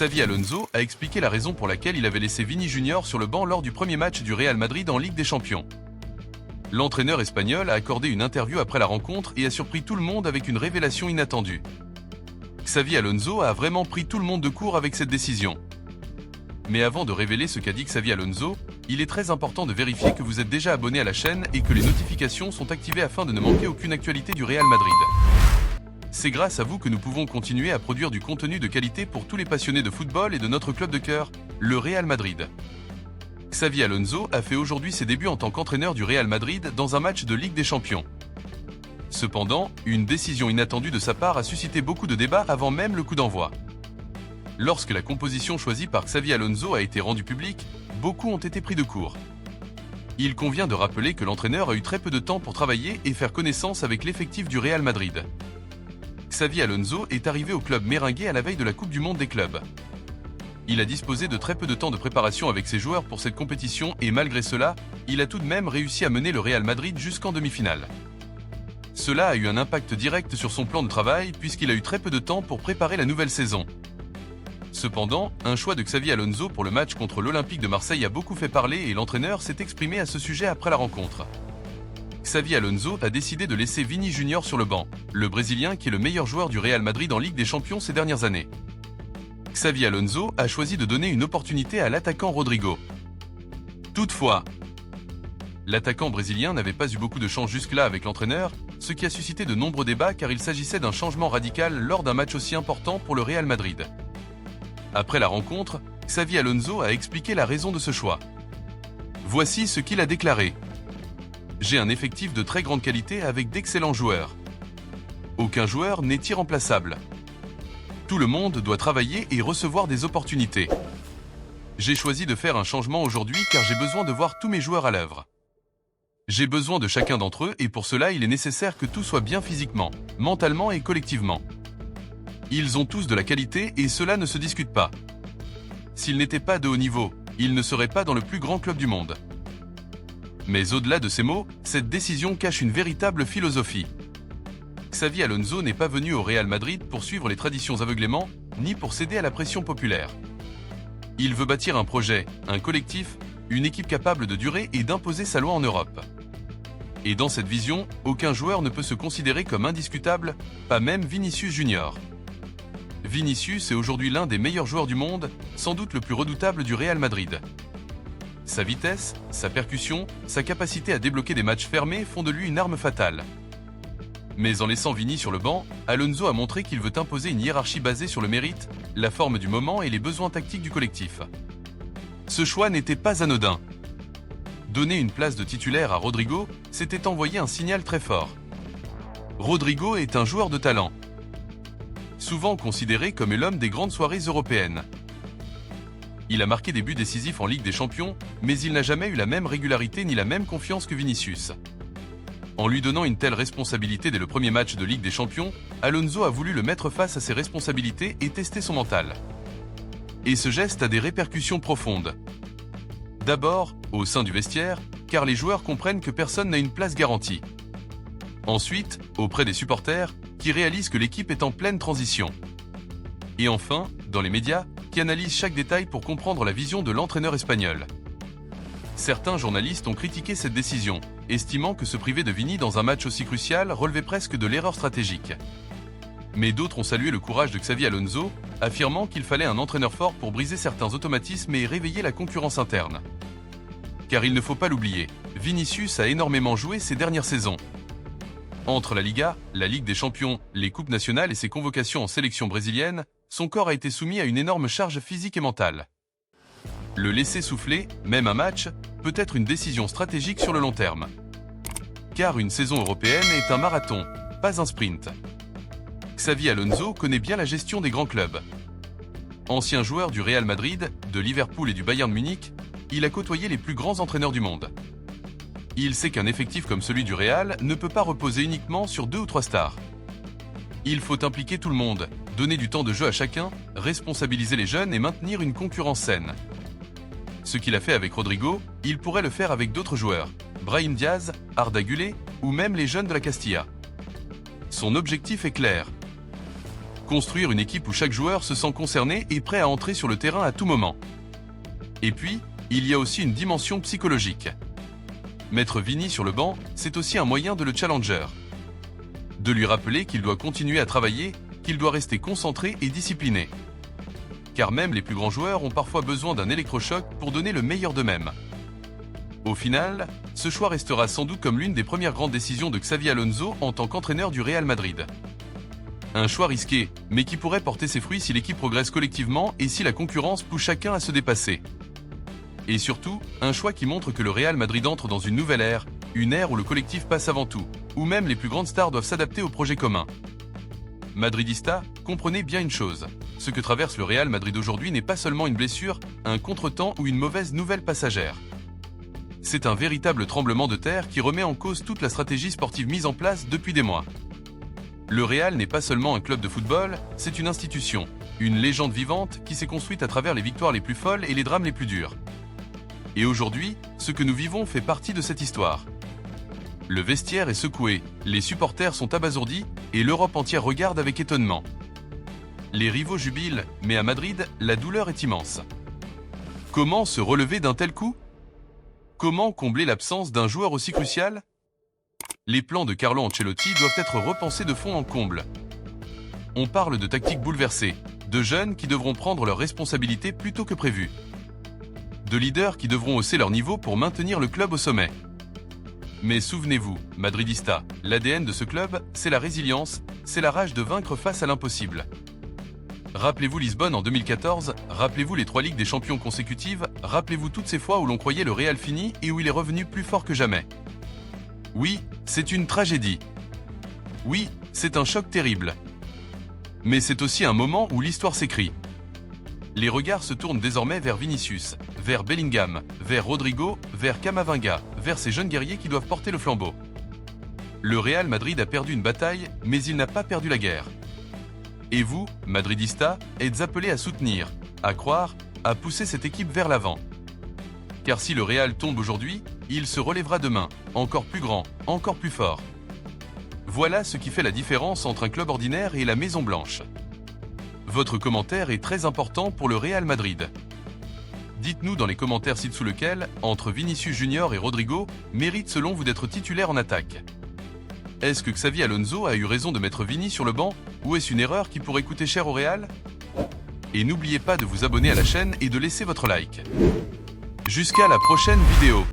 Xavi Alonso a expliqué la raison pour laquelle il avait laissé Vini Junior sur le banc lors du premier match du Real Madrid en Ligue des Champions. L'entraîneur espagnol a accordé une interview après la rencontre et a surpris tout le monde avec une révélation inattendue. Xavi Alonso a vraiment pris tout le monde de court avec cette décision. Mais avant de révéler ce qu'a dit Xavi Alonso, il est très important de vérifier que vous êtes déjà abonné à la chaîne et que les notifications sont activées afin de ne manquer aucune actualité du Real Madrid. C'est grâce à vous que nous pouvons continuer à produire du contenu de qualité pour tous les passionnés de football et de notre club de cœur, le Real Madrid. Xavi Alonso a fait aujourd'hui ses débuts en tant qu'entraîneur du Real Madrid dans un match de Ligue des Champions. Cependant, une décision inattendue de sa part a suscité beaucoup de débats avant même le coup d'envoi. Lorsque la composition choisie par Xavi Alonso a été rendue publique, beaucoup ont été pris de court. Il convient de rappeler que l'entraîneur a eu très peu de temps pour travailler et faire connaissance avec l'effectif du Real Madrid. Xavi Alonso est arrivé au club merengue à la veille de la Coupe du Monde des clubs. Il a disposé de très peu de temps de préparation avec ses joueurs pour cette compétition et malgré cela, il a tout de même réussi à mener le Real Madrid jusqu'en demi-finale. Cela a eu un impact direct sur son plan de travail puisqu'il a eu très peu de temps pour préparer la nouvelle saison. Cependant, un choix de Xavi Alonso pour le match contre l'Olympique de Marseille a beaucoup fait parler et l'entraîneur s'est exprimé à ce sujet après la rencontre. Xavi Alonso a décidé de laisser Vini Junior sur le banc, le Brésilien qui est le meilleur joueur du Real Madrid en Ligue des Champions ces dernières années. Xavi Alonso a choisi de donner une opportunité à l'attaquant Rodrigo. Toutefois, l'attaquant brésilien n'avait pas eu beaucoup de chance jusque-là avec l'entraîneur, ce qui a suscité de nombreux débats car il s'agissait d'un changement radical lors d'un match aussi important pour le Real Madrid. Après la rencontre, Xavi Alonso a expliqué la raison de ce choix. Voici ce qu'il a déclaré. J'ai un effectif de très grande qualité avec d'excellents joueurs. Aucun joueur n'est irremplaçable. Tout le monde doit travailler et recevoir des opportunités. J'ai choisi de faire un changement aujourd'hui car j'ai besoin de voir tous mes joueurs à l'œuvre. J'ai besoin de chacun d'entre eux et pour cela il est nécessaire que tout soit bien physiquement, mentalement et collectivement. Ils ont tous de la qualité et cela ne se discute pas. S'ils n'étaient pas de haut niveau, ils ne seraient pas dans le plus grand club du monde. Mais au-delà de ces mots, cette décision cache une véritable philosophie. Xavi Alonso n'est pas venu au Real Madrid pour suivre les traditions aveuglément, ni pour céder à la pression populaire. Il veut bâtir un projet, un collectif, une équipe capable de durer et d'imposer sa loi en Europe. Et dans cette vision, aucun joueur ne peut se considérer comme indiscutable, pas même Vinicius Junior. Vinicius est aujourd'hui l'un des meilleurs joueurs du monde, sans doute le plus redoutable du Real Madrid. Sa vitesse, sa percussion, sa capacité à débloquer des matchs fermés font de lui une arme fatale. Mais en laissant Vini sur le banc, Alonso a montré qu'il veut imposer une hiérarchie basée sur le mérite, la forme du moment et les besoins tactiques du collectif. Ce choix n'était pas anodin. Donner une place de titulaire à Rodrigo, c'était envoyer un signal très fort. Rodrigo est un joueur de talent, souvent considéré comme l'homme des grandes soirées européennes. Il a marqué des buts décisifs en Ligue des Champions, mais il n'a jamais eu la même régularité ni la même confiance que Vinicius. En lui donnant une telle responsabilité dès le premier match de Ligue des Champions, Alonso a voulu le mettre face à ses responsabilités et tester son mental. Et ce geste a des répercussions profondes. D'abord, au sein du vestiaire, car les joueurs comprennent que personne n'a une place garantie. Ensuite, auprès des supporters, qui réalisent que l'équipe est en pleine transition. Et enfin, dans les médias, qui analysent chaque détail pour comprendre la vision de l'entraîneur espagnol. Certains journalistes ont critiqué cette décision, estimant que se priver de Vini dans un match aussi crucial relevait presque de l'erreur stratégique. Mais d'autres ont salué le courage de Xavi Alonso, affirmant qu'il fallait un entraîneur fort pour briser certains automatismes et réveiller la concurrence interne. Car il ne faut pas l'oublier, Vinicius a énormément joué ces dernières saisons. Entre la Liga, la Ligue des Champions, les coupes nationales et ses convocations en sélection brésilienne, son corps a été soumis à une énorme charge physique et mentale. Le laisser souffler, même un match, peut être une décision stratégique sur le long terme. Car une saison européenne est un marathon, pas un sprint. Xavi Alonso connaît bien la gestion des grands clubs. Ancien joueur du Real Madrid, de Liverpool et du Bayern Munich, il a côtoyé les plus grands entraîneurs du monde. Il sait qu'un effectif comme celui du Real ne peut pas reposer uniquement sur 2 ou 3 stars. Il faut impliquer tout le monde, donner du temps de jeu à chacun, responsabiliser les jeunes et maintenir une concurrence saine. Ce qu'il a fait avec Rodrigo, il pourrait le faire avec d'autres joueurs, Brahim Diaz, Arda Güler ou même les jeunes de la Castilla. Son objectif est clair. Construire une équipe où chaque joueur se sent concerné et prêt à entrer sur le terrain à tout moment. Et puis, il y a aussi une dimension psychologique. Mettre Vini sur le banc, c'est aussi un moyen de le challenger. De lui rappeler qu'il doit continuer à travailler, qu'il doit rester concentré et discipliné. Car même les plus grands joueurs ont parfois besoin d'un électrochoc pour donner le meilleur d'eux-mêmes. Au final, ce choix restera sans doute comme l'une des premières grandes décisions de Xavi Alonso en tant qu'entraîneur du Real Madrid. Un choix risqué, mais qui pourrait porter ses fruits si l'équipe progresse collectivement et si la concurrence pousse chacun à se dépasser. Et surtout, un choix qui montre que le Real Madrid entre dans une nouvelle ère, une ère où le collectif passe avant tout, où même les plus grandes stars doivent s'adapter au projet commun. Madridista, comprenez bien une chose, ce que traverse le Real Madrid aujourd'hui n'est pas seulement une blessure, un contretemps ou une mauvaise nouvelle passagère. C'est un véritable tremblement de terre qui remet en cause toute la stratégie sportive mise en place depuis des mois. Le Real n'est pas seulement un club de football, c'est une institution, une légende vivante qui s'est construite à travers les victoires les plus folles et les drames les plus durs. Et aujourd'hui, ce que nous vivons fait partie de cette histoire. Le vestiaire est secoué, les supporters sont abasourdis et l'Europe entière regarde avec étonnement. Les rivaux jubilent, mais à Madrid, la douleur est immense. Comment se relever d'un tel coup ? Comment combler l'absence d'un joueur aussi crucial ? Les plans de Carlo Ancelotti doivent être repensés de fond en comble. On parle de tactiques bouleversées, de jeunes qui devront prendre leurs responsabilités plus tôt que prévu. De leaders qui devront hausser leur niveau pour maintenir le club au sommet. Mais souvenez-vous, Madridista, l'ADN de ce club, c'est la résilience, c'est la rage de vaincre face à l'impossible. Rappelez-vous Lisbonne en 2014, rappelez-vous les 3 Ligues des Champions consécutives, rappelez-vous toutes ces fois où l'on croyait le Real fini et où il est revenu plus fort que jamais. Oui, c'est une tragédie. Oui, c'est un choc terrible. Mais c'est aussi un moment où l'histoire s'écrit. Les regards se tournent désormais vers Vinicius, vers Bellingham, vers Rodrigo, vers Camavinga, vers ces jeunes guerriers qui doivent porter le flambeau. Le Real Madrid a perdu une bataille, mais il n'a pas perdu la guerre. Et vous, Madridista, êtes appelés à soutenir, à croire, à pousser cette équipe vers l'avant. Car si le Real tombe aujourd'hui, il se relèvera demain, encore plus grand, encore plus fort. Voilà ce qui fait la différence entre un club ordinaire et la Maison Blanche. Votre commentaire est très important pour le Real Madrid. Dites-nous dans les commentaires ci-dessous lequel, entre Vinicius Junior et Rodrigo, mérite selon vous d'être titulaire en attaque. Est-ce que Xavi Alonso a eu raison de mettre Vini sur le banc, ou est-ce une erreur qui pourrait coûter cher au Real ? Et n'oubliez pas de vous abonner à la chaîne et de laisser votre like. Jusqu'à la prochaine vidéo.